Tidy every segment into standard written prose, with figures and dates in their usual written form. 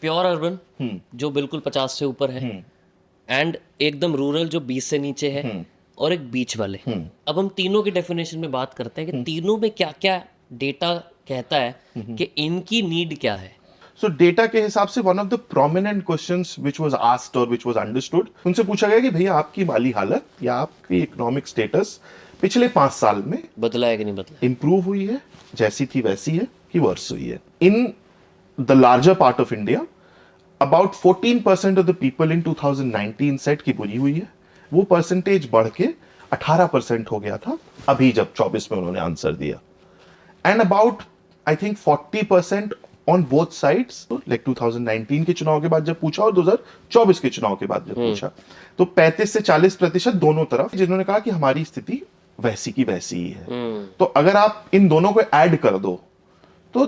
Pure urban जो बिल्कुल 50 से ऊपर है, एंड एकदम रूरल जो 20 से नीचे है, और एक बीच वाले। अब हम तीनों की डेफिनेशन में बात करते हैं कि तीनों में क्या क्या डेटा कहता है कि इनकी नीड क्या है। सो डेटा के हिसाब से one of the prominent questions which was asked और व्हिच वाज अंडरस्टूड, उनसे पूछा गया कि भैया आपकी माली हालत या आपकी इकोनॉमिक स्टेटस पिछले 5 साल में बदला है कि नहीं बदला, इंप्रूव हुई है, जैसी थी वैसी है, कि वर्स हुई है। In the larger part of India about 14% of the people in 2019 set की बुरी हुई है। वो परसेंटेज बढ़ के 18% हो गया था अभी जब 24 में उन्होंने आंसर दिया। And about I think 40% on both sides, like 2019 के चुनाव के बाद जब पूछा और 2024 के चुनाव के बाद जब पूछा, तो 35 से 40% दोनों तरफ जिन्होंने कहा कि हमारी स्थिति वैसी की वैसी ही है। तो अगर आप इन दोनों को ऐड कर दो तो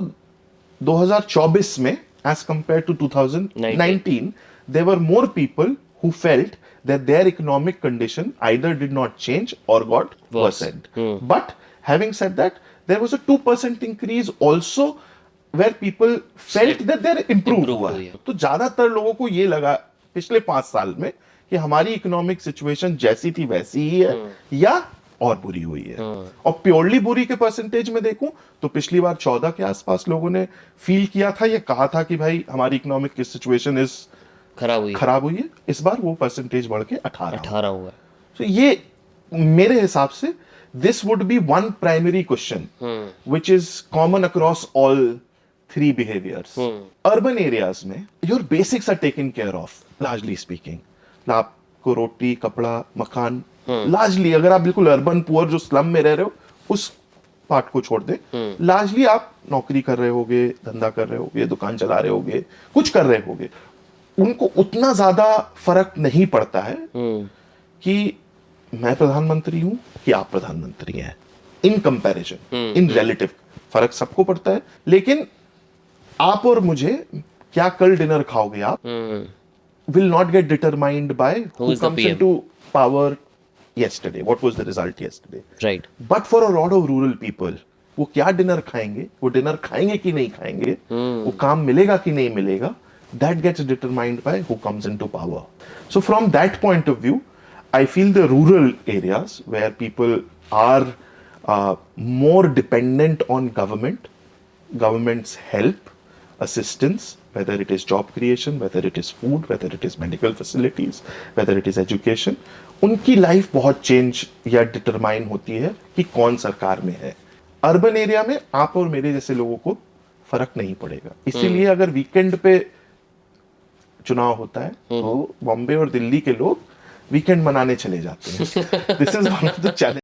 2024 में as compared to 2019 there were more people who felt that their economic condition either did not change or got worsened. But having said that, there was a 2% increase also where people felt that they're improved हुआ। तो ज्यादातर लोगों को ये लगा पिछले 5 साल में कि हमारी इकोनॉमिक सिचुएशन जैसी थी वैसी ही है या और बुरी हुई है। और प्योरली बुरी के परसेंटेज में देखूं तो पिछली बार 14 के आसपास लोगों ने फील किया था, ये कहा था कि भाई हमारी इकोनॉमिक सिचुएशन इज खराब हुई है। इस बार वो परसेंटेज बढ़ के 18 हुआ है। तो ये मेरे हिसाब से this would be one primary question which is common across all 3 behaviours. Urban areas में your basics are taken care of largely speaking. आपको रोटी, कपड़ा, मकान लार्जली, अगर आप बिल्कुल अर्बन पुअर जो स्लम में रह रहे हो उस पार्ट को छोड़ दे, लार्जली आप नौकरी कर रहे होगे, धंधा कर रहे होगे, दुकान चला रहे होगे, कुछ कर रहे होगे, उनको उतना ज्यादा फर्क नहीं पड़ता है कि मैं प्रधानमंत्री हूं कि आप प्रधानमंत्री हैं। इन कंपैरिजन, इन रिलेटिव फर्क सबको पड़ता है, लेकिन आप और मुझे क्या कल डिनर खाओगे आप will not gate determined by who comes into power yesterday, what was the result yesterday, right? But for a lot of rural people, वो क्या डिनर खाएंगे, वो डिनर खाएंगे कि नहीं खाएंगे, वो काम मिलेगा कि नहीं मिलेगा, that gets determined by who comes into power. So from that point of view, I feel the rural areas where people are more dependent on government's help, assistance, whether it is job creation, whether it is food, whether it is medical facilities, whether it is education, उनकी life बहुत change या determine होती है कि कौन सरकार में है। अर्बन एरिया में आप और मेरे जैसे लोगों को फर्क नहीं पड़ेगा, इसीलिए अगर वीकेंड पे चुनाव होता है तो बॉम्बे और दिल्ली के लोग वीकेंड मनाने चले जाते हैं। This is one of the challenge.